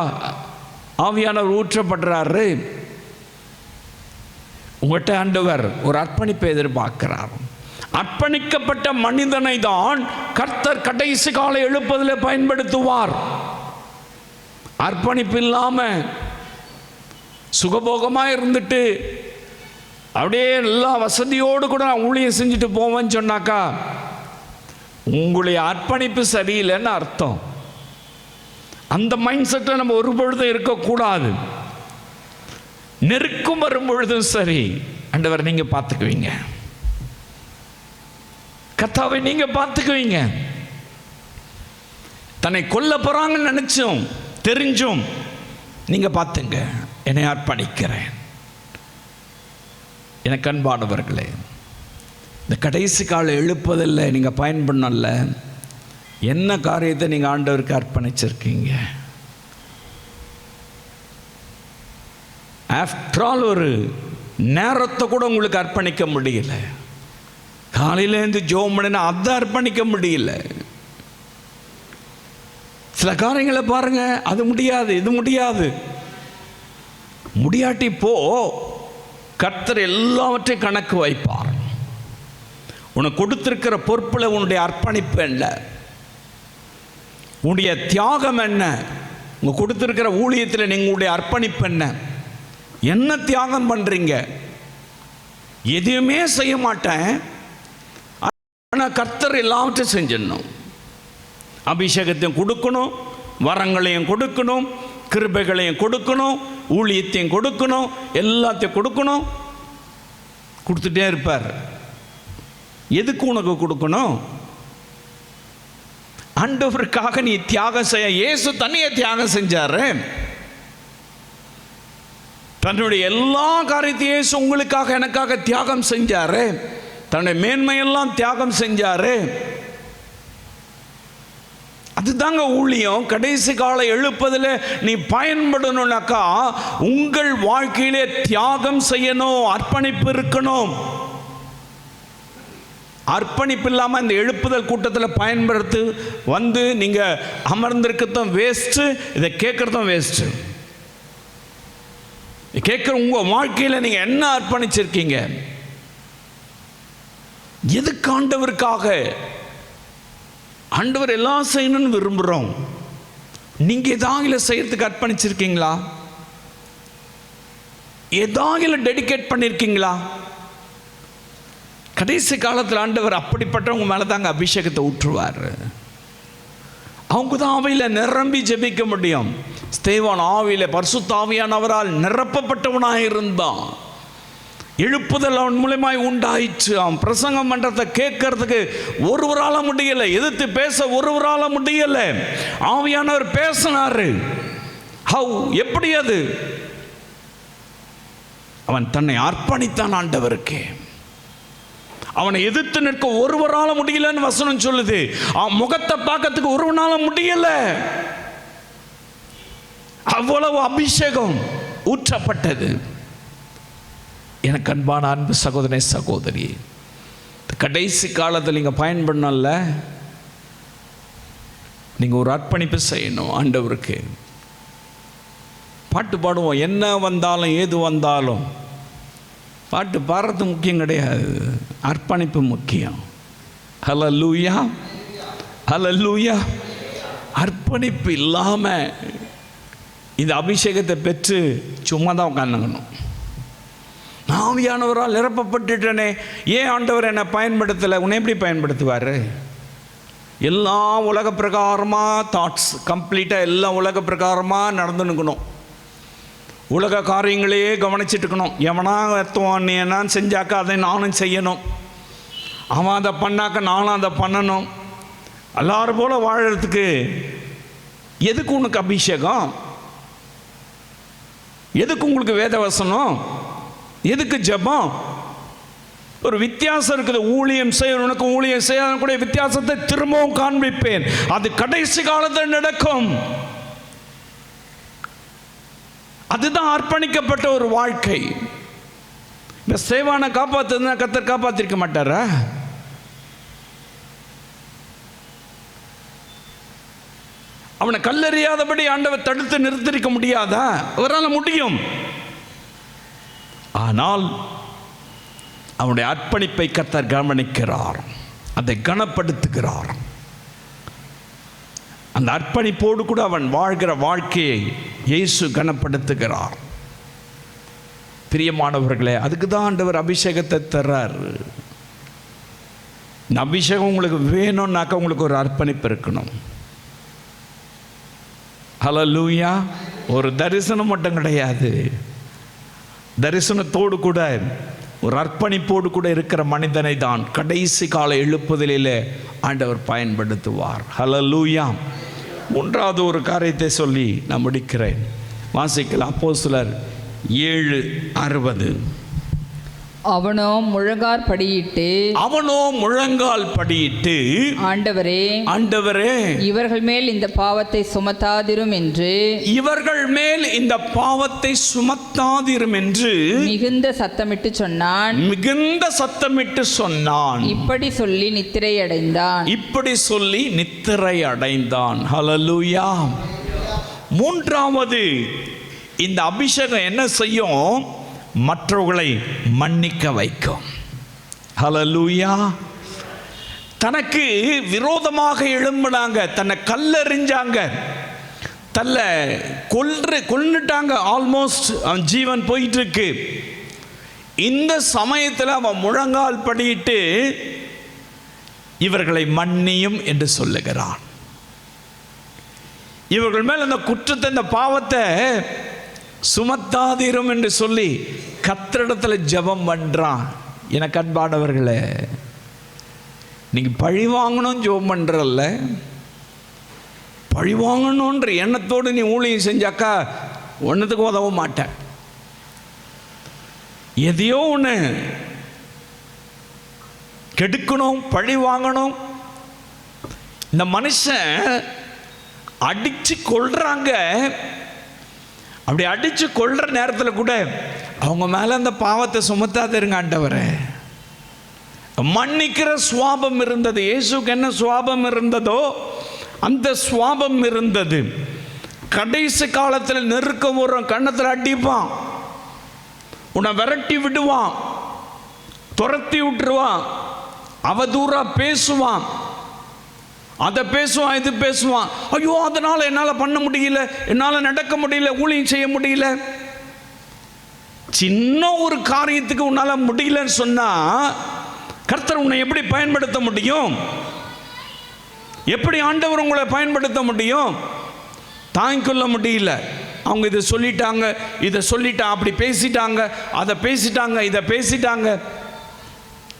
ஆவியானவர் ஊற்றப்படுறாரு. உங்கள்கிட்ட ஆண்டவர் ஒரு அர்ப்பணிப்பை எதிர்பார்க்கிறார். அர்ப்பணிக்கப்பட்ட மனிதனை தான் கர்த்தர் கடைசி காலை எழுப்பதில் பயன்படுத்துவார். அர்ப்பணிப்பு இல்லாமல் சுகபோகமாக இருந்துட்டு அப்படியே எல்லா வசதியோடு கூட நான் ஊழியம் செஞ்சுட்டு போவேன்னு சொன்னாக்கா உங்களுடைய அர்ப்பணிப்பு சரியில்லைன்னு அர்த்தம். அந்த மைண்ட் செட்டில் நம்ம ஒரு பொழுதும் இருக்கக்கூடாது. நெருக்கம் வரும் பொழுதும் சரி, ஆண்டவர் நீங்க பார்த்துக்குவீங்க, கர்த்தாவை நீங்க பார்த்துக்குவீங்க. தன்னை கொல்ல போறாங்கன்னு நினைச்சோம், தெரிஞ்சும் நீங்க பார்த்துங்க, என்னை அர்ப்பணிக்கிறேன். எனக்கு அன்பானவர்களே, இந்த கடைசி கால எழுப்பதில்லை நீங்கள் பயன்படல. என்ன காரியத்தை நீங்கள் ஆண்டவருக்கு அர்ப்பணிச்சிருக்கீங்க? ஆஃப்டர் ஆல் ஒரு நேரத்தை கூட உங்களுக்கு அர்ப்பணிக்க முடியல. காலையிலேருந்து ஜோம் பண்ணினா அதை அர்ப்பணிக்க முடியல. சில காரியங்களை பாருங்க, அது முடியாது, இது முடியாது. முடியாட்டி போ, கர்த்தர் எல்லாவற்றையும் கணக்கு வைப்பார். உனக்கு கொடுத்திருக்கிற பொறுப்பில் உன்னுடைய அர்ப்பணிப்பு என்ன, உன்னுடைய தியாகம் என்ன, உங்க கொடுத்திருக்கிற ஊழியத்தில் நீங்களுடைய அர்ப்பணிப்பு என்ன, என்ன தியாகம் பண்றீங்க? எதுவுமே செய்ய மாட்டேன், ஆனால் கர்த்தர் எல்லாவற்றையும் செஞ்சிடணும். அபிஷேகத்தையும் கொடுக்கணும், வரங்களையும் கொடுக்கணும், கிருபைகளையும் கொடுக்கணும், ஊழியத்தையும் கொடுக்கணும், எல்லாத்தையும் கொடுக்கணும். கொடுத்துட்டே இருப்பார். எதுக்கு உனக்கு கொடுக்கணும்? ஆண்டவருக்காக நீ தியாகம் செய்ய. இயேசு தன்னையே தியாகம் செஞ்சாரு. தன்னுடைய எல்லா காரியத்தையும் இயேசு உங்களுக்காக எனக்காக தியாகம் செஞ்சாரு. தன்னுடைய மேன்மையெல்லாம் தியாகம் செஞ்சாரு. அதுதாங்க ஊழியம். கடைசி கால எழுப்பதில் நீ பயன்படணும்னாக்கா உங்கள் வாழ்க்கையிலே தியாகம் செய்யணும், அர்ப்பணிப்பு இருக்கணும். அர்ப்பணிப்பு இல்லாமல் இந்த எழுப்புதல் கூட்டத்தில் பயன்படுத்து வந்து நீங்கள் அமர்ந்திருக்கிறதும் வேஸ்ட்டு, இதை கேட்குறதும் வேஸ்ட்டு. கேட்குற உங்கள் வாழ்க்கையில் நீங்கள் என்ன அர்ப்பணிச்சிருக்கீங்க? எதுக்கு ஆண்டவருக்காக? ஆண்டவர் எல்லாம் செய்யணும்னு விரும்புகிறோம். நீங்கள் ஏதாவது செய்யறதுக்கு அர்ப்பணிச்சிருக்கீங்களா? ஏதாவது டெடிகேட் பண்ணியிருக்கீங்களா? கடைசி காலத்தில் ஆண்டவர் அப்படிப்பட்டவங்க மேலே தாங்க அபிஷேகத்தை ஊற்றுவார். அவங்க தான் ஆவியில் நிரம்பி ஜெபிக்க முடியும். ஸ்தேவான் ஆவியில் பரிசுத்த ஆவியானவரால் நிரப்பப்பட்டவனாக இருந்தான். எழுப்புதல் அவன் மூலமாய் உண்டாயிற்று. அவன் பிரசங்கம் பண்ணுறதை கேட்கறதுக்கு ஒருவரால் முடியலை, எதிர்த்து பேச ஒருவரால் முடியலை. ஆவியானவர் பேசினாரு. ஹவ், எப்படி? அது அவன் தன்னை அர்ப்பணித்தான் ஆண்டவருக்கு. அவனை எதிர்த்து நிற்க ஒருவரால முடியலன்னு வசனம் சொல்லுது. அவன் முகத்தை பார்க்கறதுக்கு ஒருவனால முடியல. அவ்வளவு அபிஷேகம் ஊற்றப்பட்டது. எனக்கு அன்பான அன்பு சகோதரனே, சகோதரி, கடைசி காலத்தில் நீங்கள் பயன்படணும்ல, நீங்கள் ஒரு அர்ப்பணிப்பு செய்யணும் ஆண்டவருக்கு. பாட்டு பாடுவோம், என்ன வந்தாலும் ஏது வந்தாலும். பாட்டு பாடுறது முக்கியம் கிடையாது, அர்ப்பணிப்பு முக்கியம். ஹல்லேலூயா, ஹல்லேலூயா. அர்ப்பணிப்பு இல்லாமல் இந்த அபிஷேகத்தை பெற்று சும்மா தான் உட்காந்துக்கணும். ஆவியானவரால் நிரப்பப்பட்டுட்டனே, ஏன் ஆண்டவர் என்னை பயன்படுத்தலை? உன்னை எப்படி பயன்படுத்துவார்? எல்லாம் உலக பிரகாரமாக தாட்ஸ், கம்ப்ளீட்டாக எல்லாம் உலக பிரகாரமாக நடந்துனுக்கணும். உலக காரியங்களையே கவனிச்சுட்டு இருக்கணும். எவனா நீ என்ன செஞ்சாக்கா அதை நானும் செய்யணும், அவன் அதை பண்ணாக்க நானும் அதை பண்ணணும். எல்லாரும் போல் வாழறதுக்கு எதுக்கு உனக்கு அபிஷேகம்? எதுக்கு உங்களுக்கு வேதவசனம்? எதுக்கு ஜெபம்? ஒரு வித்தியாசம் இருக்குது. ஊழியம் செய்யறவனுக்கு ஊழியம் செய்யக்கூடிய வித்தியாசத்தை திரும்பவும் காண்பிப்பேன். அது கடைசி காலத்தில் நடக்கும். அதுதான் அர்ப்பணிக்கப்பட்ட ஒரு வாழ்க்கை. இந்த சேவானை காப்பாற்றுனா கர்த்தர் காப்பாற்றிருக்க மாட்டாரா? அவனை கல்லெறியாதபடி ஆண்டவர் தடுத்து நிறுத்திருக்க முடியாதா? அவரால் முடியும். ஆனால் அவனுடைய அர்ப்பணிப்பை கர்த்தர் கவனிக்கிறார், அதை கனப்படுத்துகிறார். அந்த அர்ப்பணிப்போடு கூட அவன் வாழ்கிற வாழ்க்கையை இயேசு கனப்படுத்துகிறார். பிரியமானவர்களே, அதுக்கு தான் ஆண்டவர் அபிஷேகத்தை தர்றார். இந்த அபிஷேகம் உங்களுக்கு வேணும்னாக்கா உங்களுக்கு ஒரு அர்ப்பணிப்பு இருக்கணும். ஹல்லேலூயா. ஒரு தரிசனம் மட்டும் கிடையாது, தரிசனத்தோடு கூட ஒரு அர்ப்பணிப்போடு கூட இருக்கிற மனிதனை தான் கடைசி கால எழுப்புதலிலே ஆண்டவர் பயன்படுத்துவார். ஹல்லேலூயா. மூன்றாவது ஒரு காரியத்தை சொல்லி நான் முடிக்கிறேன். வாசிக்கலாம். அப்போஸ்தலர் 7:60. அவனோ முழங்கால் படியிட்டு ஆண்டவரே இவர்கள் மேல் இந்த பாவத்தை சுமத்தாதிரும் என்று மிகுந்த சத்தமிட்டு சொன்னான். இப்படி சொல்லி நித்திரை அடைந்தான். ஹல்லேலூயா. மூன்றாவது, இந்த அபிஷேகம் என்ன செய்யும்? மற்றவர்களை மன்னிக்க வைக்கும். ஹல்லேலூயா. தனக்கு விரோதமாக எழும்பினாங்க, தன்னை கல்லெறிஞ்சாங்க, கொன்னுட்டாங்க, ஆல்மோஸ்ட் அவன் ஜீவன் போயிட்டு இருக்கு. இந்த சமயத்தில் அவன் முழங்கால் படியிட்டு இவர்களை மன்னியும் என்று சொல்லுகிறான். இவர்கள் மேல் அந்த குற்றத்தை, இந்த பாவத்தை சுமத்தாதீரும் என்று சொல்லி கர்த்தரிடத்தில் ஜெபம் பண்றான். எனக்கு அன்பானவர்களே, நீங்க பழி வாங்கணும் ஜெபம் பண்றல்ல, பழி வாங்கணுன்ற எண்ணத்தோடு நீ ஊழியம் செஞ்சாக்கா ஒன்றுத்துக்கு உதவ மாட்டேன். எதையோ ஒன்று கெடுக்கணும், பழி வாங்கணும். இந்த மனுஷன் அடிச்சு கொள்றாங்க. அப்படி அடிச்சு கொள்ற நேரத்தில் கூட அவங்க மேல அந்த பாவத்தை சுமத்தாதிருங்க ஆண்டவரே. மன்னிக்கிற சுவாபம் இருந்தது. இயேசுக்கு என்ன சுவாபம் இருந்ததோ அந்த சுவாபம் இருந்தது. கடைசி காலத்தில் நெருக்க வரும், கன்னத்தில் அடிப்பான், உன்னை விரட்டி விடுவான், துரத்தி விட்டுருவான், அவதூறா பேசுவான், அதை பேசுவான், இது பேசுவான். ஐயோ, அதனால என்னால் பண்ண முடியல, என்னால் நடக்க முடியல, ஊழியம் செய்ய முடியல. சின்ன ஒரு காரியத்துக்கு உன்னால் முடியலன்னு சொன்னா கர்த்தர் உன்னை எப்படி பயன்படுத்த முடியும்? எப்படி ஆண்டவர் உங்களை பயன்படுத்த முடியும்? தாங்கிக்கொள்ள முடியல. அவங்க இதை சொல்லிட்டாங்க, இதை சொல்லிட்டாங்க, அப்படி பேசிட்டாங்க, அதை பேசிட்டாங்க, இதை பேசிட்டாங்க.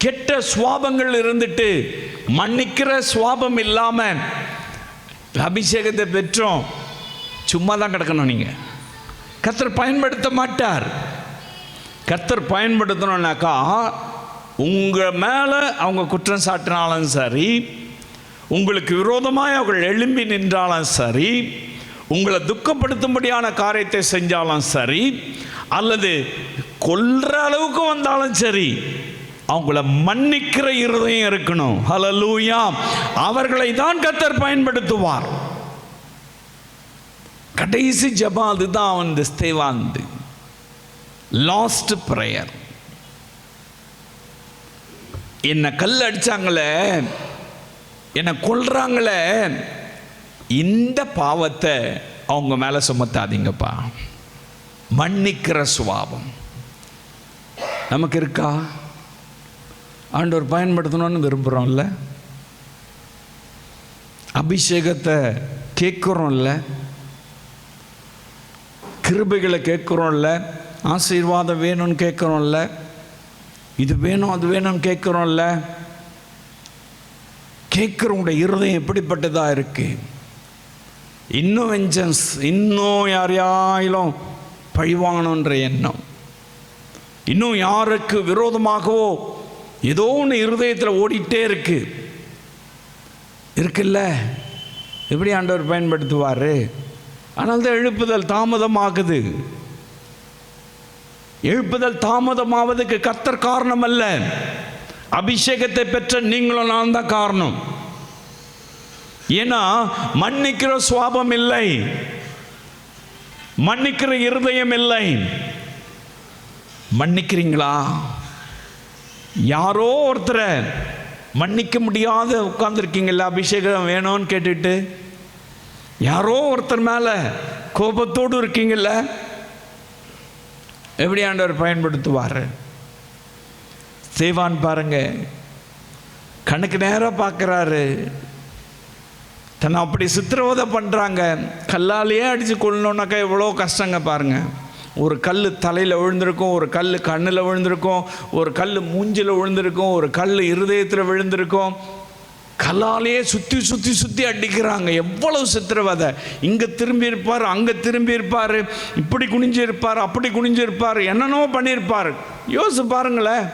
கெட்ட சுவாபங்கள் இருந்துட்டு மன்னிக்கிற சுவாபம் இல்லாம அபிஷேகத்தை பெற்றோம், சும்மா தான் கிடக்கணும். நீங்க கர்த்தர் பயன்படுத்த மாட்டார். கர்த்தர் பயன்படுத்தணும்னாக்கா உங்க மேல அவங்க குற்றம் சாட்டினாலும் சரி, உங்களுக்கு விரோதமாய் அவர்கள் எழும்பி நின்றாலும் சரி, உங்களை துக்கப்படுத்தும்படியான காரியத்தை செஞ்சாலும் சரி, அல்லது கொல்ற அளவுக்கு வந்தாலும் சரி, அவங்கள மன்னிக்கிற இருதயம் இருக்கணும். ஹல்லேலூயா. அவர்களை தான் கர்த்தர் பயன்படுத்துவார். கடைசி ஜெபம் அதுதான் வந்து ஸ்தேவாந்து லாஸ்ட் பிரேயர். என்னை கல் அடிச்சாங்களே, என்னை கொல்றாங்களே, இந்த பாவத்தை அவங்க மேல சுமத்தாதீங்கப்பா. மன்னிக்கிற சுபாவம் நமக்கு இருக்கா? ஆண்டவர் பயன்படுத்தணும்னு விரும்புகிறோம்ல, அபிஷேகத்தை கேட்குறோம்ல, கிருபைகளை கேட்குறோம்ல, ஆசீர்வாதம் வேணும்னு கேட்குறோம்ல, இது வேணும் அது வேணும்னு கேட்குறோம்ல. கேட்குறவங்க இருதயம் எப்படிப்பட்டதாக இருக்கு? இன்னும் வெஞ்சன்ஸ், இன்னும் யாரையாயிலும் பழிவாங்கணுன்ற எண்ணம், இன்னும் யாருக்கு விரோதமாகவோ ஏதோ ஒன்று இருதயத்தில் ஓடிட்டே இருக்குல்ல. எப்படி ஆண்டவர் பயன்படுத்துவார்? ஆனால் தான் எழுப்புதல் தாமதமாகுது. எழுப்புதல் தாமதமாவதுக்கு கர்த்தர் காரணம் அல்ல, அபிஷேகத்தை பெற்ற நீங்களும் நான் தான் காரணம். ஏன்னா மன்னிக்கிற சுவாபம் இல்லை, மன்னிக்கிற இருதயம் இல்லை. மன்னிக்கிறீங்களா? யாரோ ஒருத்தரை மன்னிக்க முடியாத உட்கார்ந்துருக்கீங்களா, அபிஷேகம் வேணும்னு கேட்டுட்டு? யாரோ ஒருத்தர் மேலே கோபத்தோடு இருக்கீங்கள, எப்படி ஆண்டவர் பயன்படுத்துவார்? ஸ்தேவான் பாருங்க, கணக்கு நேரம் பார்க்குறாரு, தன்னை அப்படி சித்திரவதை பண்ணுறாங்க, கல்லாலேயே அடித்து கொள்ளணுன்னாக்கா எவ்வளோ கஷ்டங்க பாருங்க. ஒரு கல் தலையில் விழுந்திருக்கும், ஒரு கல் கண்ணில் விழுந்திருக்கும், ஒரு கல் மூஞ்சில் விழுந்திருக்கும், ஒரு கல் இருதயத்தில் விழுந்திருக்கும். கல்லாலேயே சுற்றி சுற்றி சுற்றி அடிக்கிறாங்க. எவ்வளவு சித்திரவதை! இங்கே திரும்பி இருப்பார், அங்கே திரும்பி இருப்பார், இப்படி குனிஞ்சு இருப்பார், அப்படி குனிஞ்சு இருப்பார், என்னென்னோ பண்ணியிருப்பார். யோசிச்சு பாருங்களேன்,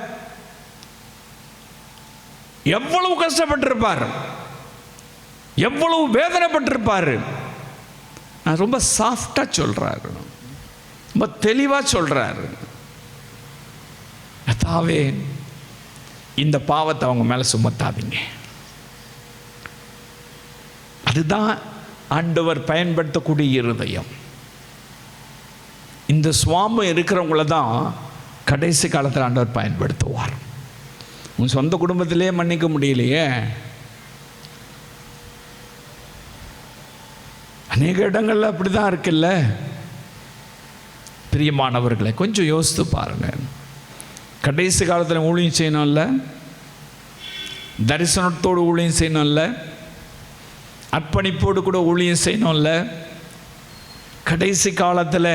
எவ்வளவு கஷ்டப்பட்டிருப்பார், எவ்வளவு வேதனைப்பட்டிருப்பார். நான் ரொம்ப சாஃப்டாக சொல்கிறாரு, ரொம்ப தெளிவாக சொல்கிறாரு, கர்த்தாவே இந்த பாவத்தை அவங்க மேலே சுமத்தாதீங்க. அதுதான் ஆண்டவர் பயன்படுத்தக்கூடிய இருதயம். இந்த சுவாபம் இருக்கிறவங்கள தான் கடைசி காலத்தில் ஆண்டவர் பயன்படுத்துவார். உன் சொந்த குடும்பத்திலே மன்னிக்க முடியலையே, அநேக இடங்கள்ல அப்படி தான் இருக்குல்ல. பிரியமானவர்களை, கொஞ்சம் யோசித்து பாருங்க. கடைசி காலத்தில் ஊழியம் செய்யணும்ல, தரிசனத்தோடு ஊழியம் செய்யணும்ல, அர்ப்பணிப்போடு கூட ஊழியம் செய்யணும்ல. கடைசி காலத்தில்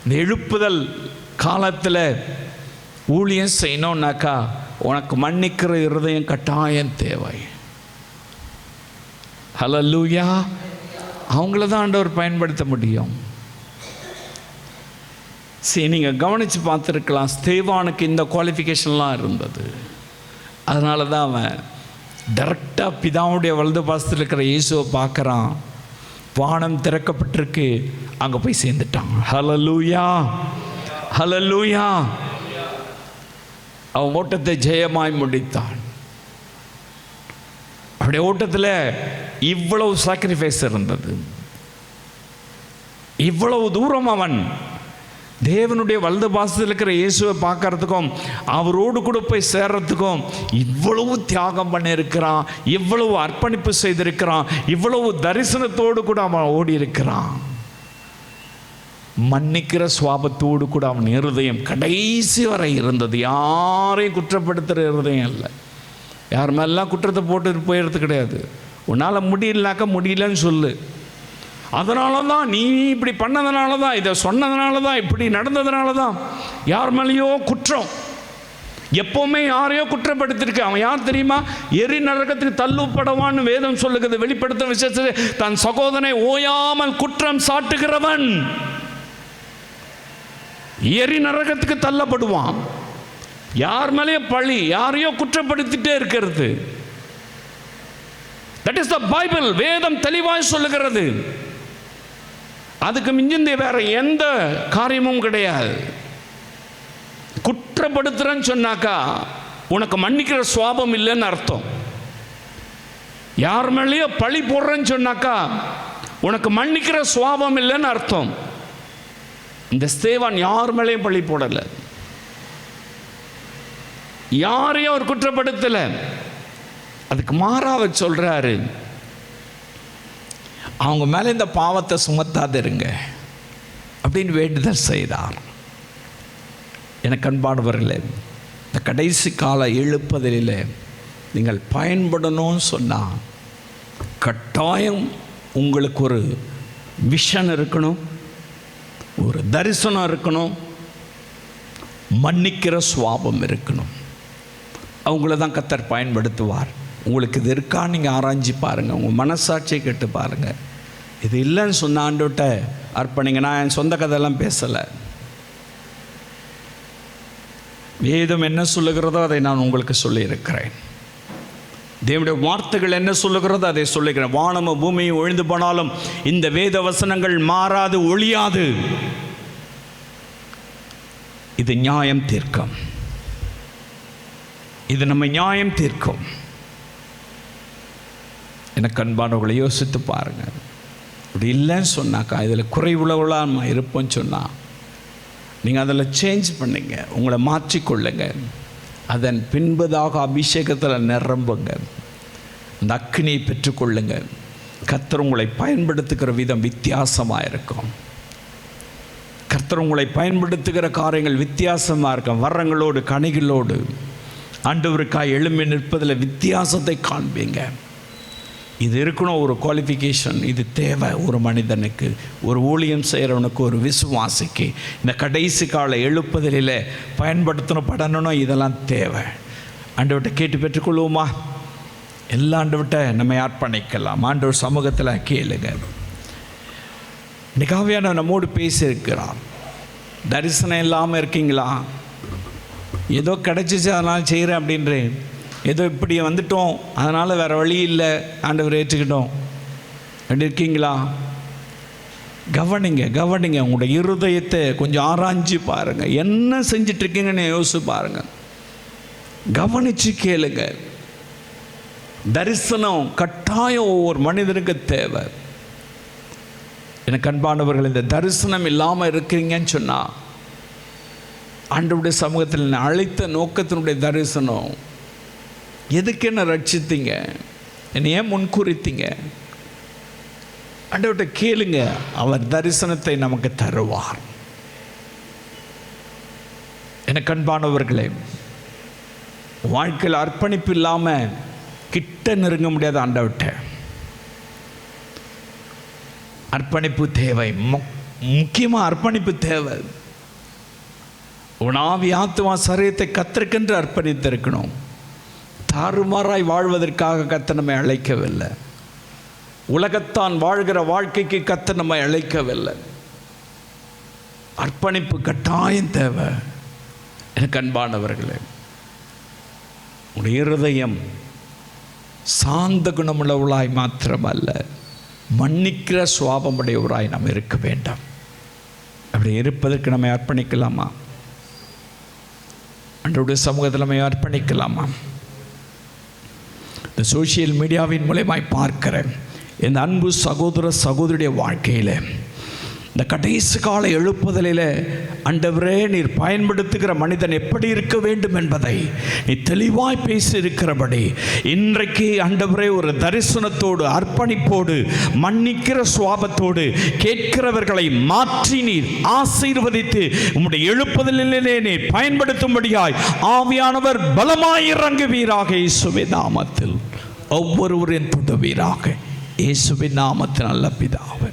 இந்த எழுப்புதல் காலத்தில் ஊழியம் செய்யணும்னாக்கா உனக்கு மன்னிக்கிற இருதயம் கட்டாயம் தேவை. ஹல்லேலூயா! அவங்கள தான் ஆண்டவர் பயன்படுத்த முடியும். சரி, நீங்கள் கவனித்து பார்த்துருக்கலாம், ஸ்தேவானுக்கு இந்த குவாலிஃபிகேஷன்லாம் இருந்தது. அதனால தான் அவன் டைரெக்டாக பிதாவுடைய வலது பாசத்தில் இருக்கிற இயேசுவை பார்க்குறான். வானம் திறக்கப்பட்டிருக்கு, அங்கே போய் சேர்ந்துட்டான். ஹல்லேலூயா! ஹல்லேலூயா! அவன் ஓட்டத்தை ஜெயமாய் முடித்தான். அவருடைய ஓட்டத்தில் இவ்வளவு சாக்ரிஃபைஸ் இருந்தது. இவ்வளவு தூரம் அவன் தேவனுடைய வலது பாசத்தில் இருக்கிற இயேசுவை பார்க்கறதுக்கும் அவரோடு கூட போய் சேர்றதுக்கும் இவ்வளவு தியாகம் பண்ணியிருக்கிறான், இவ்வளவு அர்ப்பணிப்பு செய்திருக்கிறான், இவ்வளவு தரிசனத்தோடு கூட அவன் ஓடி இருக்கிறான். மன்னிக்கிற சுவாபத்தோடு கூட அவன் இருதயம் கடைசி வரை இருந்தது. யாரையும் குற்றப்படுத்துகிற இருதயம் இல்லை. யார் மேலாம் குற்றத்தை போட்டு போயிடுறது கிடையாது. உன்னால் முடியலனாக்கா முடியலன்னு சொல்லு. அதனால தான் நீ இப்படி பண்ணதுனால தான், இதை சொன்னதுனால தான், இப்படி நடந்ததுனால தான். யார் மேலேயோ குற்றம், எப்போவுமே யாரையோ குற்றப்படுத்திருக்கு. அவன் யார் தெரியுமா? எரி நரகத்துக்கு தள்ளுப்படவான்னு வேதம் சொல்லுகிறது. வெளிப்படுத்த விசேஷத்தை தன் சகோதரனை ஓயாமல் குற்றம் சாட்டுகிறவன் எரி நரகத்துக்கு தள்ளப்படுவான். யார் மேலேயோ பழி, யாரையோ குற்றப்படுத்திட்டே இருக்கிறது. That is the Bible. வேதம் தெளிவாய் சொல்லுகிறது. அதுக்கு மிஞ்சிந்த வேற எந்த காரியமும் கிடையாது. குற்றப்படுத்துறன்னு சொன்னாக்கா உனக்கு மன்னிக்கிற சுவாபம் இல்லைன்னு அர்த்தம். யார் மேலேயோ பழி போடுறேன்னு சொன்னாக்கா உனக்கு மன்னிக்கிற சுவாபம் இல்லைன்னு அர்த்தம். இந்த ஸ்தேவான் யார் மேலேயும் பழி போடலை, யாரையும் அவர் குற்றப்படுத்தலை. அதுக்கு மாறாக சொல்றாரு, அவங்க மேலே இந்த பாவத்தை சுமத்தாதிருங்க அப்படின்னு வேண்டுதல் செய்தார். எனக்கு அன்பானவர்களே, இந்த கடைசி கால எழுப்புதலில் நீங்கள் பயன்படணும்னு சொன்னால் கட்டாயம் உங்களுக்கு ஒரு விஷன் இருக்கணும், ஒரு தரிசனம் இருக்கணும், மன்னிக்கிற சுவாபம் இருக்கணும். அவங்கள தான் கர்த்தர் பயன்படுத்துவார். உங்களுக்கு இது இருக்கான்னு நீங்கள் ஆராய்ச்சி பாருங்கள், உங்கள் மனசாட்சியை கேட்டு பாருங்கள். இது இல்லைன்னு சொன்ன ஆண்டவர்கிட்ட அர்ப்பணிங்க. நான் என் சொந்த கதையெல்லாம் பேசலை. வேதம் என்ன சொல்லுகிறதோ அதை நான் உங்களுக்கு சொல்லியிருக்கிறேன். தேவனுடைய வார்த்தைகள் என்ன சொல்லுகிறதோ அதை சொல்லுகிறேன். வானமும் பூமியும் ஒழிந்து போனாலும் இந்த வேத வசனங்கள் மாறாது, ஒழியாது. இது நியாயம் தீர்க்கும். இது நம்ம நியாயம் தீர்க்கும். எனக்கு அன்பானவர்களை யோசித்து பாருங்கள். அப்படி இல்லைன்னு சொன்னாக்கா, இதில் குறைவுள்ளவர்களாக நம்ம இருப்போம்னு சொன்னால், நீங்கள் அதில் சேஞ்ச் பண்ணுங்க, உங்களை மாற்றிக்கொள்ளுங்க. அதன் பின்பதாக அபிஷேகத்தில் நிரம்புங்க, அந்த அக்னியை பெற்றுக்கொள்ளுங்க. கர்த்தர் உங்களை பயன்படுத்துகிற விதம் வித்தியாசமாக இருக்கும். கர்த்தர் உங்களை பயன்படுத்துகிற காரியங்கள் வித்தியாசமாக இருக்கும். வரங்களோடு கனிகளோடு ஆண்டவருக்காய் எழும்பி நிற்பதில் வித்தியாசத்தை காண்பீங்க. இது இருக்கணும், ஒரு குவாலிஃபிகேஷன் இது தேவை. ஒரு மனிதனுக்கு, ஒரு ஊழியம் செய்கிறவனுக்கு, ஒரு விசுவாசிக்கு இந்த கடைசி கால எழுப்புதலில் பயன்படுத்தணும் இதெல்லாம் தேவை. ஆண்டவர்கிட்ட கேட்டு பெற்றுக்கொள்வோமா? எல்லா ஆண்டவர்கிட்ட நம்ம அர்ப்பணிக்கலாம். ஆண்டவர் சமூகத்தில் கேளுங்க. நிகாவியான நம்மோடு பேசியிருக்கிறார். தரிசனம் இல்லாமல் இருக்கீங்களா? ஏதோ கிடச்சிச்சு அதனால் செய்கிறேன் அப்படின்றேன், ஏதோ இப்படி வந்துட்டோம் அதனால் வேறு வழி இல்லை ஆண்டவர் ஏற்றுக்கிட்டோம் அப்படி இருக்கீங்களா? கவனிங்க. உங்களுடைய இருதயத்தை கொஞ்சம் ஆராய்ஞ்சு பாருங்கள். என்ன செஞ்சிட்ருக்கீங்கன்னு யோசிச்சு பாருங்கள். கவனித்து கேளுங்க. தரிசனம் கட்டாயம் ஒவ்வொரு மனிதனுக்கு தேவை. எனக்கு அன்பானவர்கள், இந்த தரிசனம் இல்லாமல் இருக்கிறீங்கன்னு சொன்னால், ஆண்டவருடைய சமூகத்தில் அழைத்த நோக்கத்தினுடைய தரிசனம், எதுக்கு என்ன ரட்சித்தீங்க, என்னை ஏன் முன்குறித்தீங்க? ஆண்டவர்கிட்ட கேளுங்க, அவர் தரிசனத்தை நமக்கு தருவார். எனக்கு அன்பானவர்களே, வாழ்க்கையில் அர்ப்பணிப்பு இல்லாமல் கிட்ட நெருங்க முடியாத ஆண்டவர்கிட்ட அர்ப்பணிப்பு தேவை. முக்கியமாக அர்ப்பணிப்பு தேவை. உன் ஆவி ஆத்துமா சரீரத்தை கர்த்தருக்கென்று அர்ப்பணித்திருக்கணும். தாறுமாறாய் வாழ்வதற்காக கர்த்தர் நம்மை அழைக்கவில்லை. உலகத்தான் வாழ்கிற வாழ்க்கைக்கு கர்த்தர் நம்மை அழைக்கவில்லை. அர்ப்பணிப்பு கட்டாயம் தேவை. எனக்கு அன்பானவர்களே, உடைய இருதயம் சாந்த குணமுள்ளவளாய் மாத்திரமல்ல, மன்னிக்கிற சுவாபமுடையவராய் நாம் இருக்க வேண்டும். அப்படி இருப்பதற்கு நம்மை அர்ப்பணிக்கலாமா? ஆண்டவருடைய சமூகத்தில் நம்மை அர்ப்பணிக்கலாமா? இந்த சோஷியல் மீடியாவின் மூலமாய் பார்க்கிறேன் இந்த அன்பு சகோதர சகோதரியுடைய வாழ்க்கையில் இந்த கடைசி கால எழுப்புதலில் ஆண்டவரே நீர் பயன்படுத்துகிற மனிதன் எப்படி இருக்க வேண்டும் என்பதை நீ தெளிவாய் பேசியிருக்கிறபடி இன்றைக்கு ஆண்டவரே ஒரு தரிசனத்தோடு, அர்ப்பணிப்போடு, மன்னிக்கிற சுவாபத்தோடு கேட்கிறவர்களை மாற்றி நீர் ஆசீர்வதித்து உம்முடைய எழுப்புதலிலே நீர் பயன்படுத்தும்படியாய் ஆவியானவர் பலமாய் இறங்குவீராக. இயேசுவின் நாமத்தில் ஒவ்வொருவரின் தொடுவீராக. இயேசுவின் நாமத்தில் நல்ல பிதாவே.